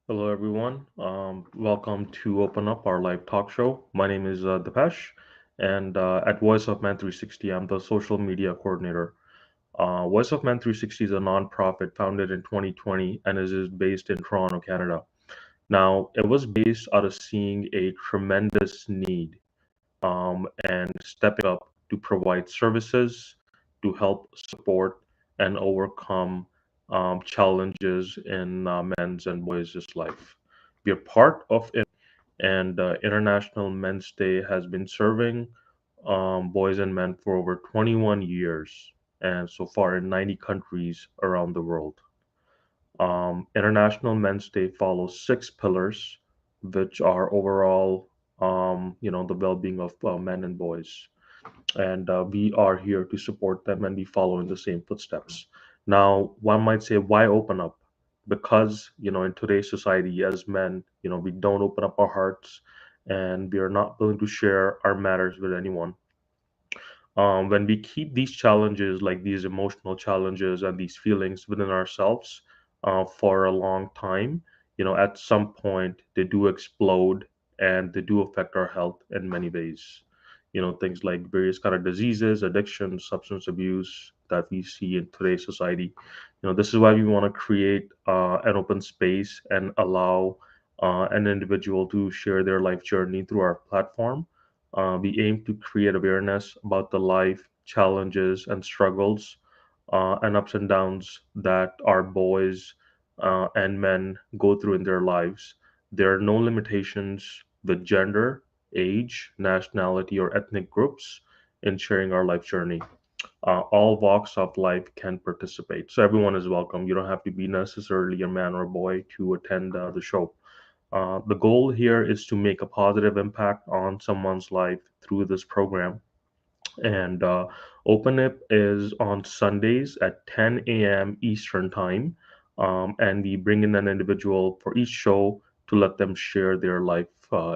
Hello, everyone. Welcome to Open Up, our live talk show. My name is Dipesh, and at Voice of Man 360, I'm the social media coordinator. Voice of Man 360 is a nonprofit founded in 2020 and is based in Toronto, Canada. Now, it was based out of seeing a tremendous need and stepping up to provide services to help support and overcome challenges in men's and boys' life. We are part of it, and International Men's Day has been serving boys and men for over 21 years, and so far in 90 countries around the world. International Men's Day follows six pillars, which are overall, the well-being of men and boys, and we are here to support them and be following the same footsteps. Now, one might say, why open up? Because in today's society, as men, we don't open up our hearts, and we are not willing to share our matters with anyone. When we keep these challenges, like these emotional challenges and these feelings within ourselves for a long time, at some point they do explode and they do affect our health in many ways. Things like various kind of diseases, addiction, substance abuse that we see in today's society. This is why we want to create an open space and allow an individual to share their life journey through our platform. We aim to create awareness about the life challenges and struggles and ups and downs that our boys and men go through in their lives. There are no limitations with gender, age, nationality, or ethnic groups in sharing our life journey. All walks of life can participate, so everyone is welcome. You don't have to be necessarily a man or a boy to attend the show. The goal here is to make a positive impact on someone's life through this program. And OpenIP is on Sundays at 10 a.m. Eastern Time. And we bring in an individual for each show to let them share their life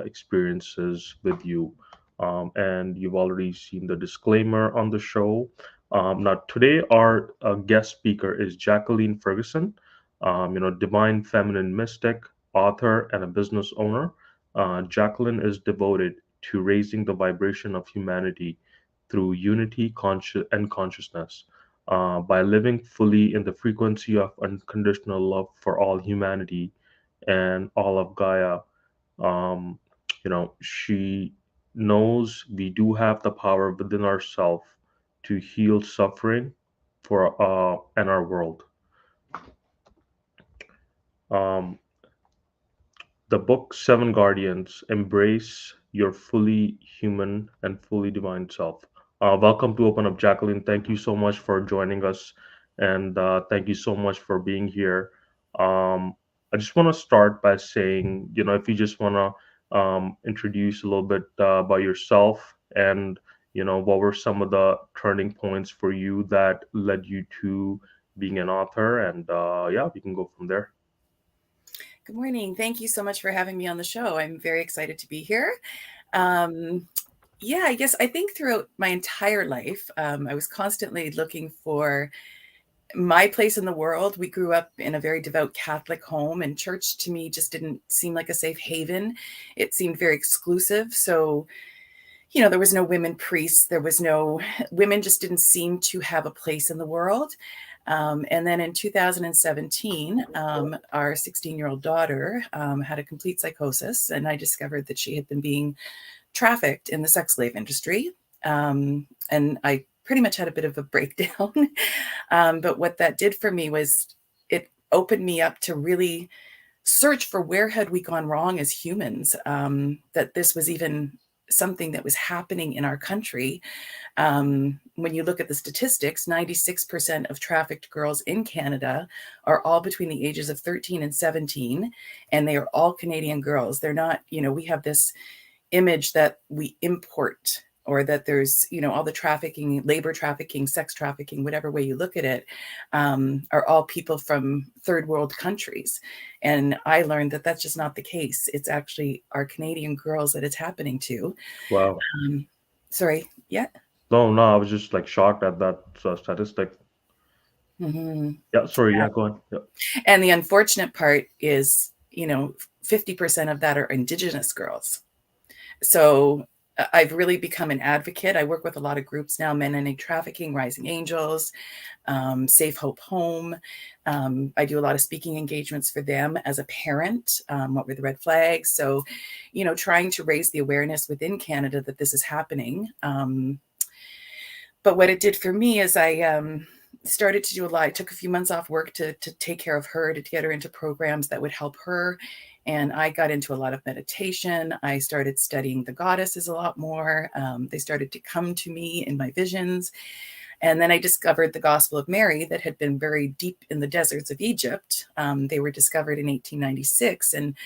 experiences with you. And you've already seen the disclaimer on the show. Now, today, our guest speaker is Jacqueline Ferguson, divine feminine mystic, author, and a business owner. Jacqueline is devoted to raising the vibration of humanity through unity and consciousness. By living fully in the frequency of unconditional love for all humanity and all of Gaia, um, she knows we do have the power within ourselves to heal suffering for and our world. Um, the book Seven Guardians: Embrace Your Fully Human and Fully Divine Self. Welcome to Open Up, Jacqueline. Thank you so much for joining us, and thank you so much for being here. I just want to start by saying, if you just want to introduce a little bit about yourself, and what were some of the turning points for you that led you to being an author, and yeah, we can go from there. Good morning. Thank you so much for having me on the show. I'm very excited to be here. Um, yeah, I think throughout my entire life, I was constantly looking for my place in the world. We grew up in a very devout Catholic home, and church to me just didn't seem like a safe haven. It seemed very exclusive. So, there was no women priests. There was no women just didn't seem to have a place in the world. And then in 2017, our 16-year-old daughter had a complete psychosis, and I discovered that she had been being trafficked in the sex slave industry. And I pretty much had a bit of a breakdown. But what that did for me was it opened me up to really search for where had we gone wrong as humans, that this was even something that was happening in our country. When you look at the statistics, 96% of trafficked girls in Canada are all between the ages of 13 and 17, and they are all Canadian girls. They're not, we have this image that we import, or that there's, all the trafficking, labor trafficking, sex trafficking, whatever way you look at it, are all people from third world countries. And I learned that that's just not the case. It's actually our Canadian girls that it's happening to. Wow. Sorry. Yeah. No, no, I was just like shocked at that statistic. Mhm. Yeah, sorry, yeah, go on. Yeah. And the unfortunate part is 50% of that are Indigenous girls. So I've really become an advocate. I work with a lot of groups now: Men Ending Trafficking, Rising Angels, Safe Hope Home. I do a lot of speaking engagements for them as a parent. What were the red flags? So, trying to raise the awareness within Canada that this is happening. But what it did for me is I started to do a lot. I took a few months off work to take care of her, to get her into programs that would help her. And I got into a lot of meditation. I started studying the goddesses a lot more. They started to come to me in my visions. And then I discovered the Gospel of Mary that had been buried deep in the deserts of Egypt. They were discovered in 1896. And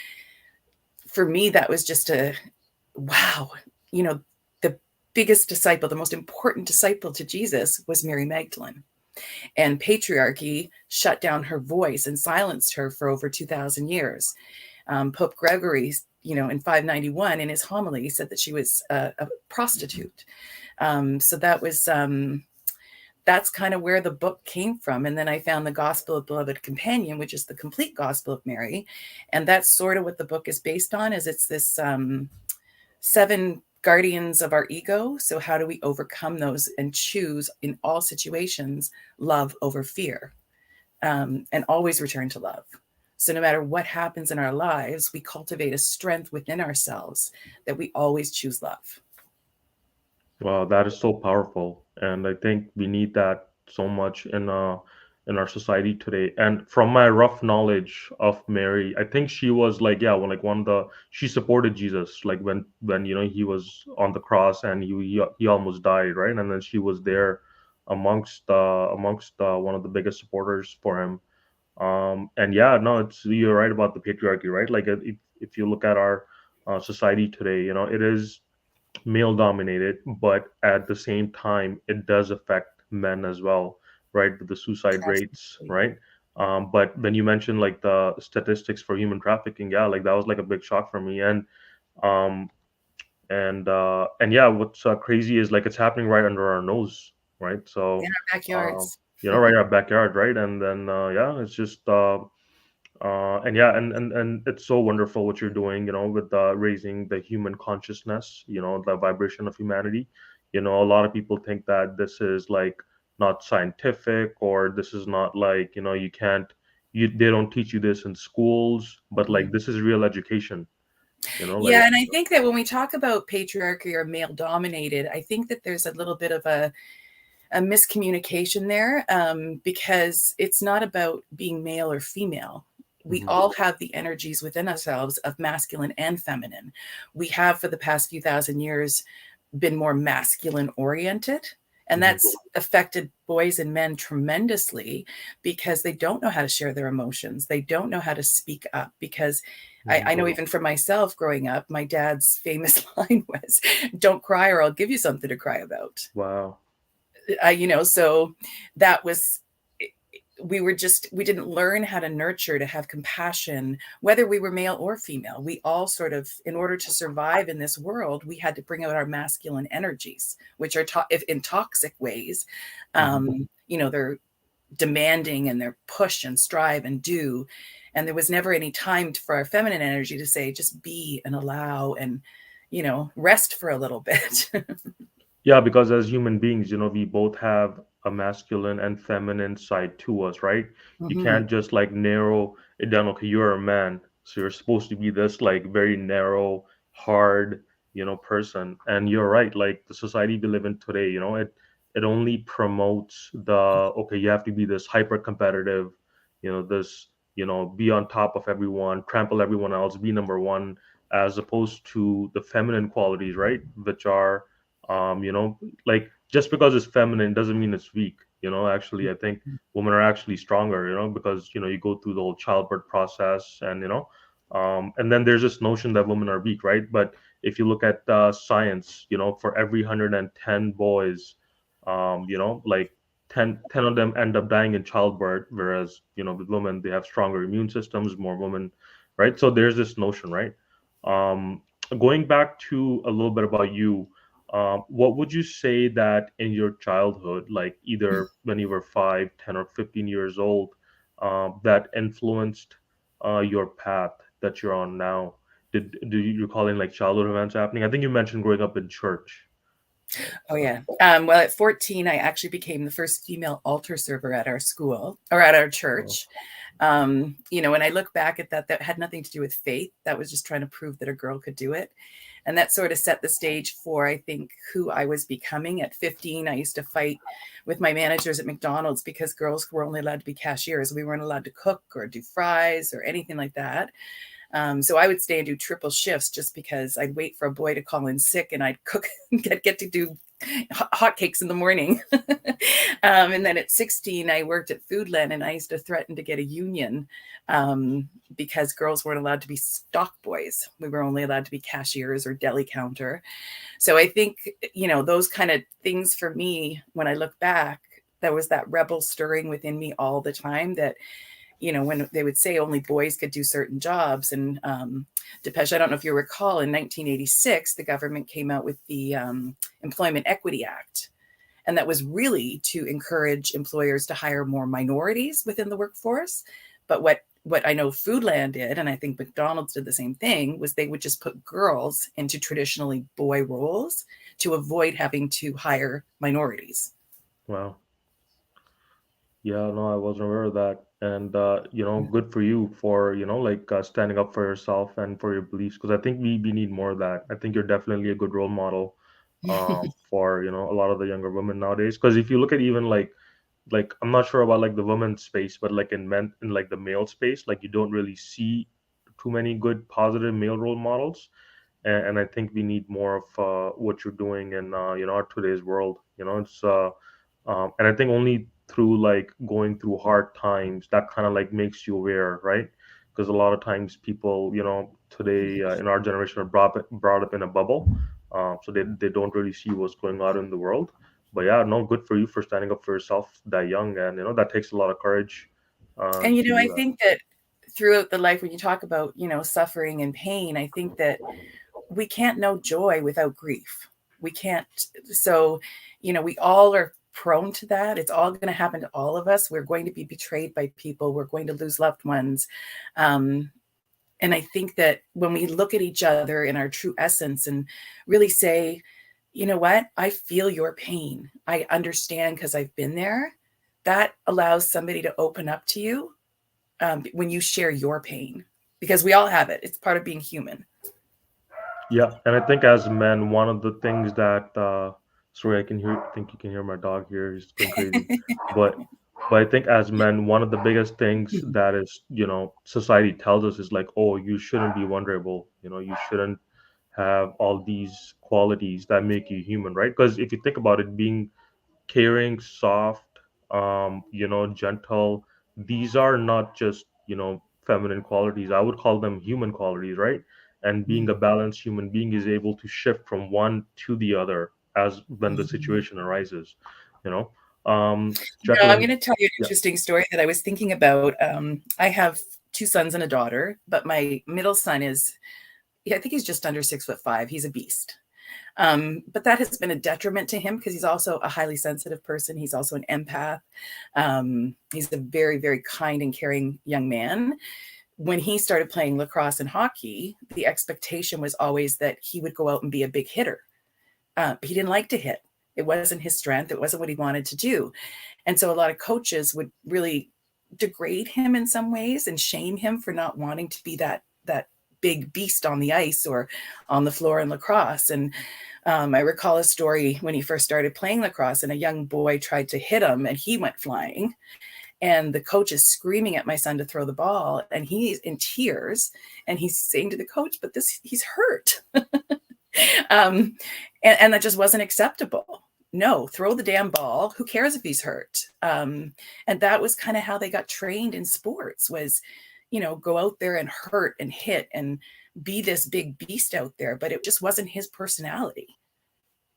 for me, that was just a wow. The biggest disciple, the most important disciple to Jesus was Mary Magdalene. And patriarchy shut down her voice and silenced her for over 2,000 years. Pope Gregory, in 591, in his homily, said that she was a prostitute. So that's kind of where the book came from. And then I found the Gospel of Beloved Companion, which is the complete Gospel of Mary. And that's sort of what the book is based on, is it's this 7 guardians of our ego. So how do we overcome those and choose in all situations love over fear, and always return to love? So no matter what happens in our lives, we cultivate a strength within ourselves that we always choose love. Wow, that is so powerful, and I think we need that so much in our society today. And from my rough knowledge of Mary, I think she was like, yeah, like one of the she supported Jesus, like when he was on the cross and he almost died, right? And then she was there amongst one of the biggest supporters for him. And yeah, no, it's you're right about the patriarchy, right? Like if you look at our society today, it is male dominated, but at the same time it does affect men as well, right, with the suicide rates, Absolutely. right? But when you mentioned like the statistics for human trafficking, yeah, like that was like a big shock for me. Um and yeah, what's crazy is like it's happening right under our nose, right? In So our backyards. right in our backyard, right? And then yeah, it's just and yeah, and it's so wonderful what you're doing, with raising the human consciousness, the vibration of humanity. A lot of people think that this is like not scientific, or this is not like, you can't, they don't teach you this in schools, but like Mhm. this is real education, like. Yeah, and I think that when we talk about patriarchy or male dominated, I think that there's a little bit of a miscommunication there, because it's not about being male or female. We Mhm, all have the energies within ourselves of masculine and feminine. We have, for the past few thousand years, been more masculine oriented. And mhm, that's affected boys and men tremendously because they don't know how to share their emotions. They don't know how to speak up because mhm. I know even for myself growing up, my dad's famous line was, "Don't cry or I'll give you something to cry about." Wow. So that was, we didn't learn how to nurture, to have compassion, whether we were male or female. We all sort of, in order to survive in this world, we had to bring out our masculine energies, which are if in toxic ways. Mhm. They're demanding and they're push and strive and do, and there was never any time for our feminine energy to say just be and allow and rest for a little bit. Yeah, because as human beings, we both have a masculine and feminine side to us, right? You Hmm. can't just like narrow it down. Okay, you're a man, so you're supposed to be this like very narrow, hard, person. And you're right. Like the society we live in today, it only promotes the okay, you have to be this hyper competitive, this, be on top of everyone, trample everyone else, be number one, as opposed to the feminine qualities, right? Which are like just because it's feminine doesn't mean it's weak. Actually, I think women are actually stronger, because you go through the whole childbirth process, and then there's this notion that women are weak, right? But if you look at science, for every 110 boys, like 10 of them end up dying in childbirth, whereas with women they have stronger immune systems, more women, right? So there's this notion, right? um Going back to a little bit about you, what would you say that in your childhood, like either when you were 5, 10, or 15 years old, that influenced your path? that you're on now, do you recall any like childhood events happening? I think you mentioned growing up in church. Oh yeah. Well, at 14, I actually became the first female altar server at our school or at our Oh, church. When I look back at that, that had nothing to do with faith. That was just trying to prove that a girl could do it. And that sort of set the stage for, I think, who I was becoming. At 15, I used to fight with my managers at McDonald's because girls were only allowed to be cashiers. We weren't allowed to cook or do fries or anything like that. So I would stay and do triple shifts just because I'd wait for a boy to call in sick and I'd cook, get to do hotcakes in the morning. And then at 16, I worked at Foodland and I used to threaten to get a union because girls weren't allowed to be stock boys. We were only allowed to be cashiers or deli counter. So I think, those kind of things for me, when I look back, there was that rebel stirring within me all the time that when they would say only boys could do certain jobs. And Depeche, I don't know if you recall, in 1986, the government came out with the Employment Equity Act. And that was really to encourage employers to hire more minorities within the workforce. But what I know Foodland did, and I think McDonald's did the same thing, was they would just put girls into traditionally boy roles to avoid having to hire minorities. wow. Yeah, no, I wasn't aware of that. And good for you for, like standing up for yourself and for your beliefs, because I think we need more of that. I think you're definitely a good role model for, a lot of the younger women nowadays. Because if you look at even like I'm not sure about like the women's space, but like in like the male space, like you don't really see too many good positive male role models. And I think we need more of what you're doing in our today's world. And I think only through like going through hard times that kind of like makes you aware, right? Because a lot of times people, today in our generation are brought up in a bubble, so they don't really see what's going on in the world. But yeah, no, good for you for standing up for yourself that young, and that takes a lot of courage And to do I that. think that throughout the life, when you talk about suffering and pain, I think that we can't know joy without grief. We can't. So, we all are prone to that. It's all going to happen to all of us. We're going to be betrayed by people. We're going to lose loved ones. Um, and I think that when we look at each other in our true essence and really say, you know what, I feel your pain. I understand because I've been there. That allows somebody to open up to you when you share your pain, because we all have it. It's part of being human. Yeah, and I think as men, one of the things that sorry, think you can hear my dog here. He's going crazy. But I think as men, one of the biggest things that is, society tells us is like, oh, you shouldn't be vulnerable. You shouldn't have all these qualities that make you human, right? Because if you think about it, being caring, soft, gentle. These are not just, feminine qualities. I would call them human qualities, right? And being a balanced human being is able to shift from one to the other as when the situation arises, you know. I'm Jacqueline, going to tell you an yeah, interesting story that I was thinking about. I have two sons and a daughter, but my middle son is, yeah, I think he's just under 6'5". He's a beast. But that has been a detriment to him because he's also a highly sensitive person. He's also an empath. He's a very, very kind and caring young man. When he started playing lacrosse and hockey, the expectation was always that he would go out and be a big hitter. He didn't like to hit. It wasn't his strength. It wasn't what he wanted to do. And so a lot of coaches would really degrade him in some ways and shame him for not wanting to be that big beast on the ice or on the floor in lacrosse. And I recall a story when he first started playing lacrosse and a young boy tried to hit him and he went flying. And the coach is screaming at my son to throw the ball and he's in tears and he's saying to the coach, but he's hurt. um, and that just wasn't acceptable. No, throw the damn ball. Who cares if he's hurt? And that was kind of how they got trained in sports was, go out there and hurt and hit and be this big beast out there. But it just wasn't his personality.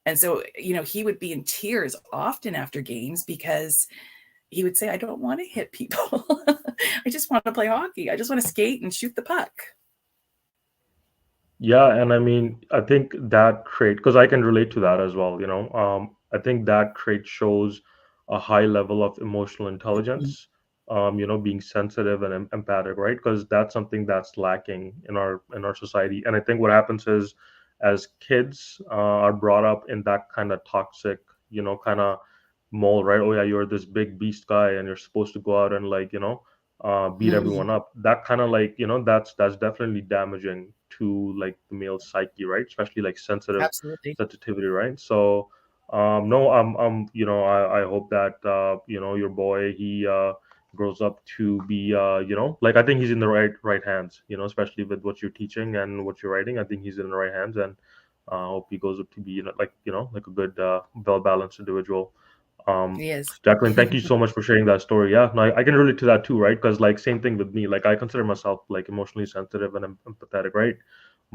And so, he would be in tears often after games because he would say, I don't want to hit people. I just want to play hockey. I just want to skate and shoot the puck. yeah, and I mean, I think that trait, because I can relate to that as well. I think that trait shows a high level of emotional intelligence, being sensitive and empathic, right? Because that's something that's lacking in our society. And I think what happens is, as kids are brought up in that kind of toxic, kind of mold, right? Oh yeah, you're this big beast guy, and you're supposed to go out and, like, beat Mhm. everyone up. That kind of, like, that's definitely damaging to, like, the male psyche, right? Especially like Absolutely. sensitivity, right? So no, I hope that your boy, he grows up to be, like, I think he's in the right hands, especially with what you're teaching and what you're writing. I think he's in the right hands, and I hope he goes up to be, like a good, well balanced individual. He is. Jacqueline, thank you so much for sharing that story. Yeah, no, I can relate to that too, right? Because, like, same thing with me. Like, I consider myself like emotionally sensitive and empathetic, right?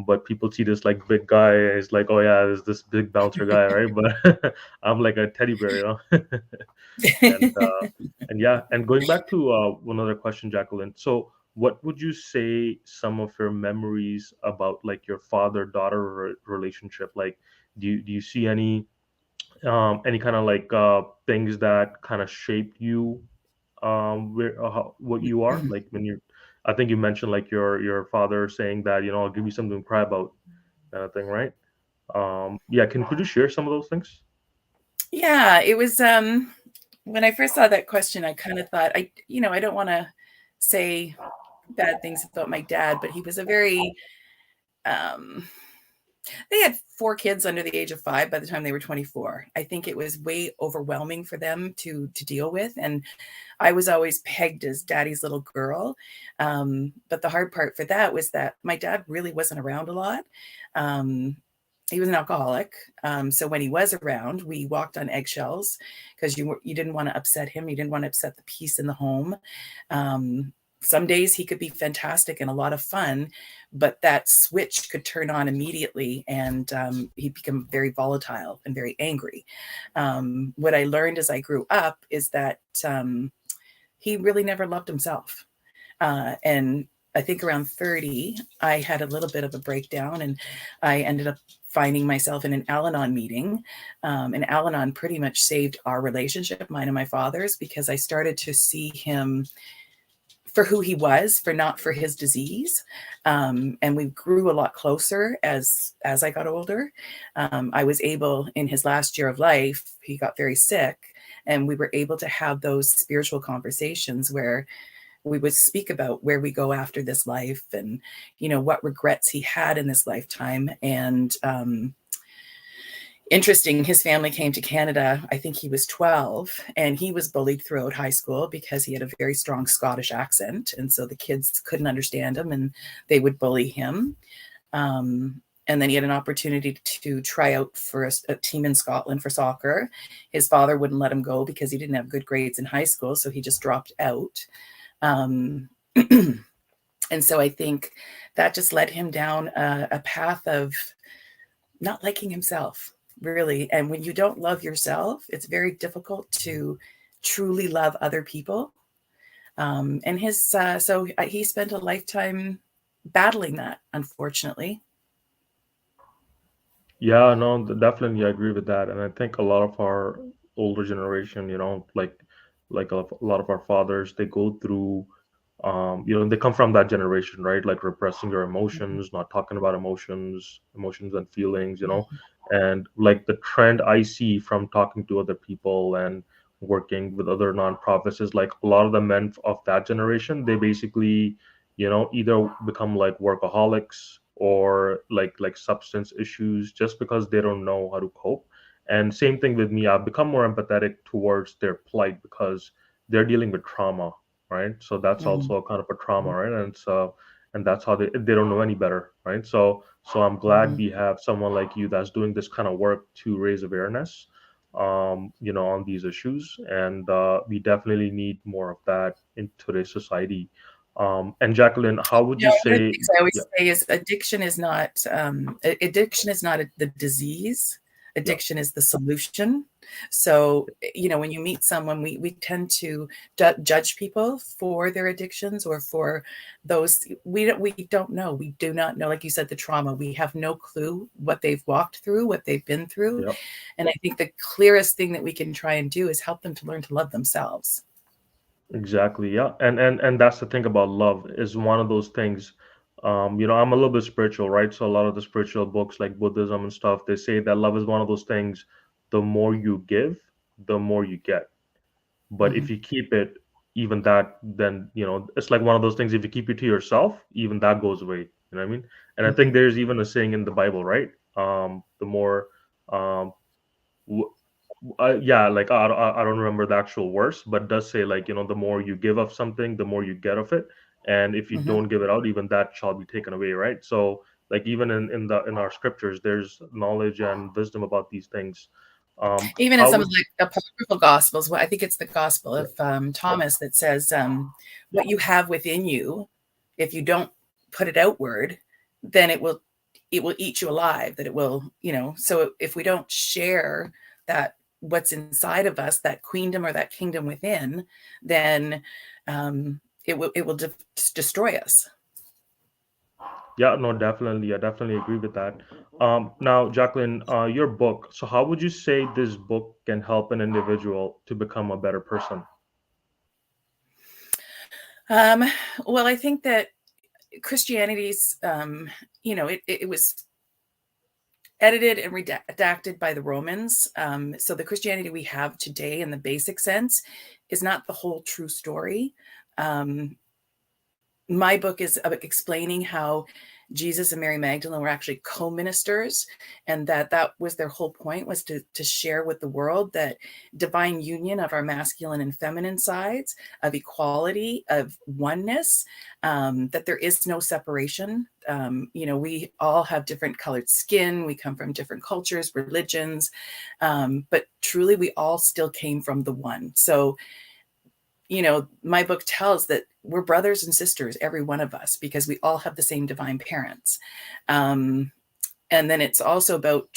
But people see this, like, big guy, is like, oh yeah, there's this big bouncer guy, right? But I'm like a teddy bear, and yeah, and going back to one other question, Jacqueline. So, what would you say some of your memories about, like, your father-daughter relationship? Like, do you see any kind of, like, things that kind of shaped you, what you are, like, when you I think you mentioned, like, your father saying that, I'll give you something to cry about, kind of thing, right? Yeah, could you share some of those things? Yeah, it was, when I first saw that question, I kind of thought, I don't want to say bad things about my dad, but he was a very, um, they had 4 kids under the age of 5 by the time they were 24. I think it was way overwhelming for them to deal with, and I was always pegged as daddy's little girl. But the hard part for that was that my dad really wasn't around a lot. Um, he was an alcoholic, so when he was around, we walked on eggshells because you didn't want to upset him. You didn't want to upset the peace in the home. Um, some days he could be fantastic and a lot of fun, but that switch could turn on immediately, and he'd become very volatile and very angry. What I learned as I grew up is that he really never loved himself. And I think around 30, I had a little bit of a breakdown, and I ended up finding myself in an Al Anon meeting. And Al Anon pretty much saved our relationship, mine and my father's, because I started to see him for who he was, for not for his disease. And we grew a lot closer as I got older. I was able, in his last year of life, he got very sick, and we were able to have those spiritual conversations where we would speak about where we go after this life, and what regrets he had in this lifetime. And interesting, his family came to Canada, I think he was 12, and he was bullied throughout high school because he had a very strong Scottish accent, and so the kids couldn't understand him and they would bully him. And then he had an opportunity to try out for a team in Scotland for soccer. His father wouldn't let him go because he didn't have good grades in high school, so he just dropped out. um, and so I think that just led him down a path of not liking himself, really. And when you don't love yourself, it's very difficult to truly love other people. And he spent a lifetime battling that, unfortunately. Yeah, no, definitely, I agree with that. And I think a lot of our older generation, like a lot of our fathers, they go through, they come from that generation, right? Like, repressing your Mhm. emotions, not talking about emotions and feelings, and, like, the trend I see from talking to other people and working with other nonprofits is, like, a lot of the men of that generation, they basically, either become like workaholics, or like substance issues, just because they don't know how to cope. And same thing with me, I've become more empathetic towards their plight because they're dealing with trauma, right? So that's Mhm. also kind of a trauma, right? And so, and that's how they don't know any better, right? So I'm glad Mhm. we have someone like you that's doing this kind of work to raise awareness, on these issues. And we definitely need more of that in today's society. And Jacqueline, how would you One of the say? things I Yeah, always say is addiction is not the disease. yeah, Addiction is the solution. So, when you meet someone, we tend to judge people for their addictions, or for those we don't know. We do not know, like you said, the trauma. We have no clue what they've walked through, what they've been through. yeah. And I think the clearest thing that we can try and do is help them to learn to love themselves. Exactly. Yeah. And that's the thing about love is one of those things. I'm a little bit spiritual, right? So a lot of the spiritual books like Buddhism and stuff, they say that love is one of those things. The more you give, the more you get. But if Mhm, you keep it, even that, then it's like one of those things. If you keep it to yourself, even that goes away. You know what I mean? And I think mhm. there's even a saying in the Bible, right? The more um, yeah, like I don't remember the actual verse, but it does say like the more you give of something, the more you get of it, and if you Mhm. don't give it out, even that shall be taken away, right? So like even in our scriptures, there's knowledge and wisdom about these things. Even in How some of would the apocryphal gospels, well, I think it's the Gospel yeah, of Thomas that says, "What you have within you, if you don't put it outward, then it will eat you alive. That it will, So if we don't share that what's inside of us, that queendom or that kingdom within, then it will destroy us." yeah, no, definitely, I definitely agree with that. Now, Jacqueline, your book. So how would you say this book can help an individual to become a better person? Um, well, I think that Christianity's, it was edited and redacted by the Romans. So the Christianity we have today, in the basic sense, is not the whole true story. Um, my book is about explaining how Jesus and Mary Magdalene were actually co-ministers, and that was their whole point, was to share with the world that divine union of our masculine and feminine sides, of equality, of oneness, that there is no separation. We all have different colored skin, we come from different cultures, religions, but truly we all still came from the one. So my book tells that we're brothers and sisters, every one of us, because we all have the same divine parents. Um, and then it's also about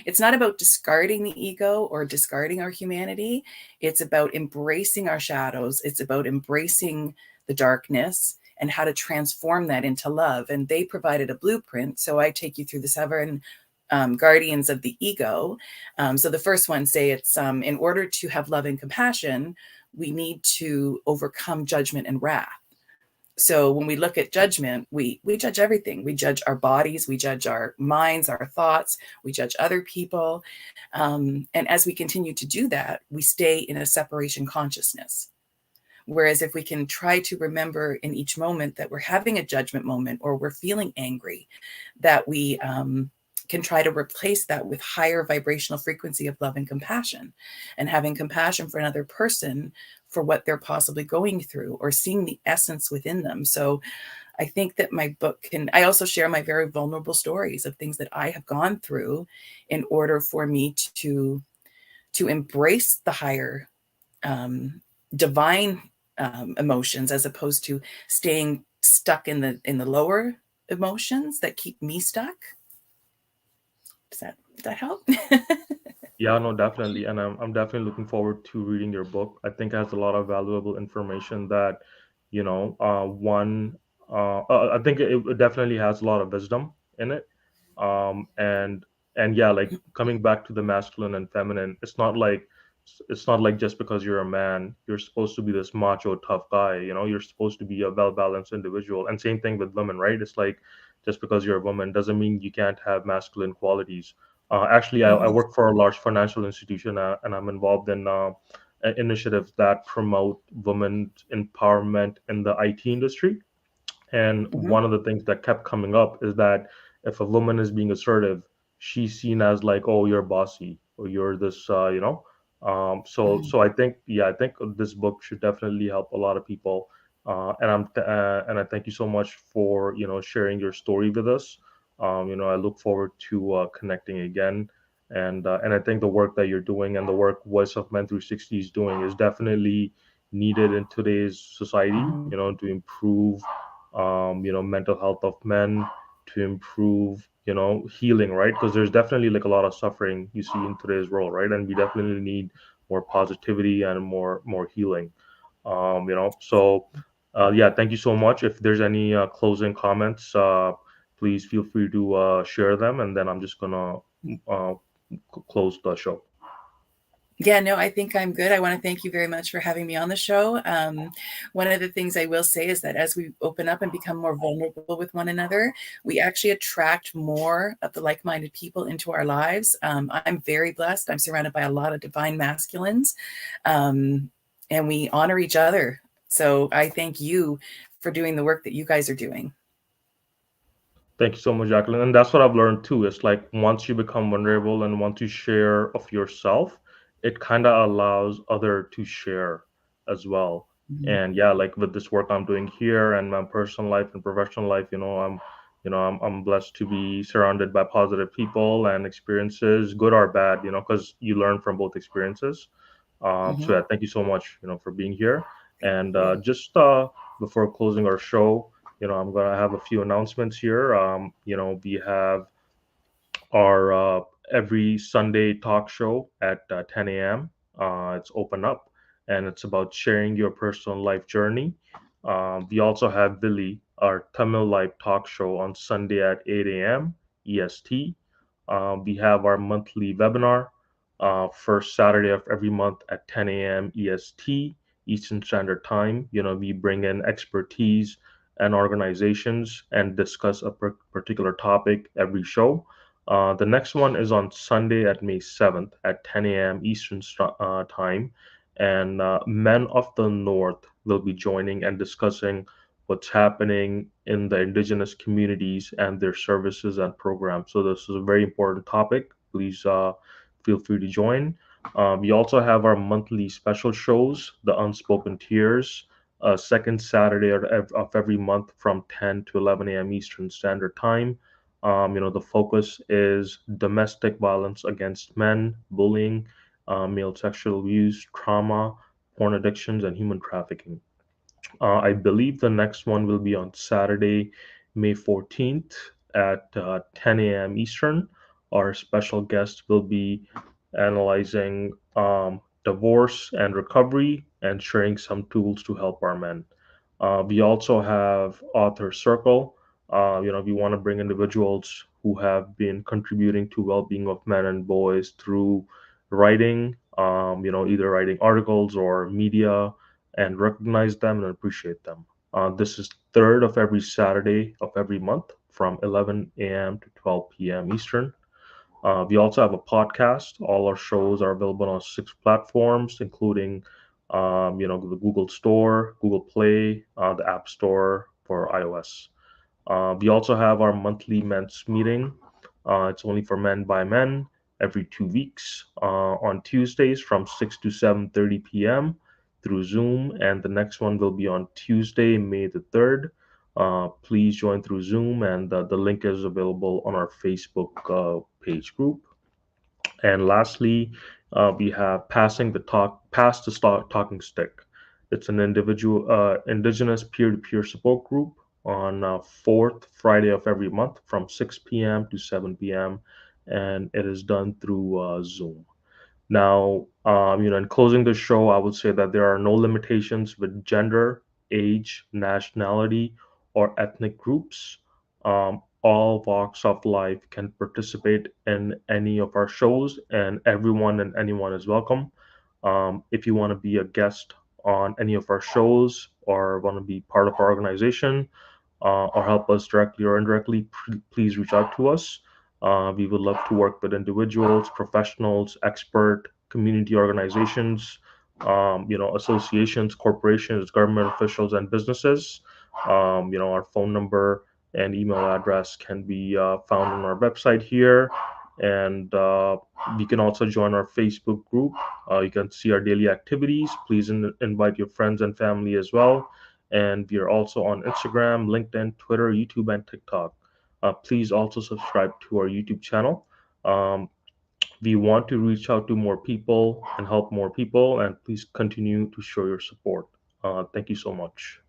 it's not about discarding the ego or discarding our humanity. It's about embracing our shadows. It's about embracing the darkness and how to transform that into love. And they provided a blueprint. So I take you through the seven guardians of the ego. So the first one say it's in order to have love and compassion, we need to overcome judgment and wrath. So when we look at judgment, we judge everything. We judge our bodies, we judge our minds, our thoughts, we judge other people. And as we continue to do that, we stay in a separation consciousness. Whereas if we can try to remember in each moment that we're having a judgment moment or we're feeling angry, that we can try to replace that with higher vibrational frequency of love and compassion, and having compassion for another person for what they're possibly going through, or seeing the essence within them. So I think that my book I also share my very vulnerable stories of things that I have gone through in order for me to embrace the higher um, divine emotions, as opposed to staying stuck in the lower emotions that keep me stuck. Does that help? Yeah, no, definitely. And I'm definitely looking forward to reading your book. I think it has a lot of valuable information that, I think it definitely has a lot of wisdom in it. And yeah, like coming back to the masculine and feminine, it's not like just because you're a man, you're supposed to be this macho tough guy. You're supposed to be a well-balanced individual. And same thing with women, right? It's like just because you're a woman doesn't mean you can't have masculine qualities. Actually, I Mhm, work for a large financial institution, and I'm involved in initiatives that promote women's empowerment in the IT industry. And mhm, one of the things that kept coming up is that if a woman is being assertive, she's seen as like, oh, you're bossy or you're this, mhm, So I think this book should definitely help a lot of people. And I thank you so much for sharing your story with us. I look forward to connecting again. And I think the work that you're doing and the work Voice of Men 360 is doing is definitely needed in today's society. mhm, To improve mental health of men, to improve healing, right? Because there's definitely like a lot of suffering you see in today's world, right? And we definitely need more positivity and more healing. So yeah, thank you so much. If there's any closing comments, please feel free to share them, and then I'm just gonna close the show. Yeah, no, I think I'm good. I want to thank you very much for having me on the show. One of the things I will say is that as we open up and become more vulnerable with one another, we actually attract more of the like-minded people into our lives. I'm very blessed. I'm surrounded by a lot of divine masculines, um, and we honor each other. So I thank you for doing the work that you guys are doing. Thank you so much, Jacqueline. And that's what I've learned too. It's like once you become vulnerable and want to share of yourself, it kind of allows other to share as well. Mhm. And yeah, like with this work I'm doing here and my personal life and professional life, I'm blessed to be surrounded by positive people and experiences, good or bad, because you learn from both experiences. So Mhm. yeah, thank you so much, for being here. And Yeah. just before closing our show, I'm gonna have a few announcements here. We have our every Sunday talk show at 10 a.m. It's open up, and it's about sharing your personal life journey. We also have Billy, our Tamil Life talk show on Sunday at 8 a.m. EST. We have our monthly webinar first Saturday of every month at 10 a.m. EST, Eastern Standard Time. We bring in expertise and organizations and discuss a particular topic every show. The next one is on Sunday at May 7th at 10 a.m. Eastern Time. And Men of the North will be joining and discussing what's happening in the indigenous communities and their services and programs. So, this is a very important topic. Please feel free to join. We also have our monthly special shows, The Unspoken Tears, second Saturday of every month from 10 to 11 a.m. Eastern Standard Time. The focus is domestic violence against men, bullying, male sexual abuse, trauma, porn addictions, and human trafficking. I believe the next one will be on Saturday, May 14th at 10 a.m. Eastern. Our special guest will be analyzing divorce and recovery and sharing some tools to help our men. We also have Author Circle. We want to bring individuals who have been contributing to well-being of men and boys through writing, either writing articles or media, and recognize them and appreciate them. This is third of every Saturday of every month from 11 a.m. to 12 p.m. Eastern. We also have a podcast. All our shows are available on 6 platforms, including, the Google Store, Google Play, the App Store for iOS. We also have our monthly men's meeting. It's only for men by men every 2 weeks on Tuesdays from 6 to 7:30 p.m. through Zoom, and the next one will be on Tuesday, May the 3rd. Please join through Zoom, and the link is available on our Facebook page group. And lastly, we have pass the talking stick. It's an indigenous peer-to-peer support group on fourth Friday of every month from 6 p.m. to 7 p.m. and it is done through Zoom. Now, in closing the show, I would say that there are no limitations with gender, age, nationality, or ethnic groups. All walks of life can participate in any of our shows, and everyone and anyone is welcome. If you want to be a guest on any of our shows or want to be part of our organization, or help us directly or indirectly, please reach out to us. We would love to work with individuals, professionals, expert community organizations, associations, corporations, government officials, and businesses. Our phone number and email address can be found on our website here. And you can also join our Facebook group. You can see our daily activities. Please invite your friends and family as well. And we are also on Instagram, LinkedIn, Twitter, YouTube, and TikTok. Please also subscribe to our YouTube channel. Um, we want to reach out to more people and help more people, and please continue to show your support. Thank you so much.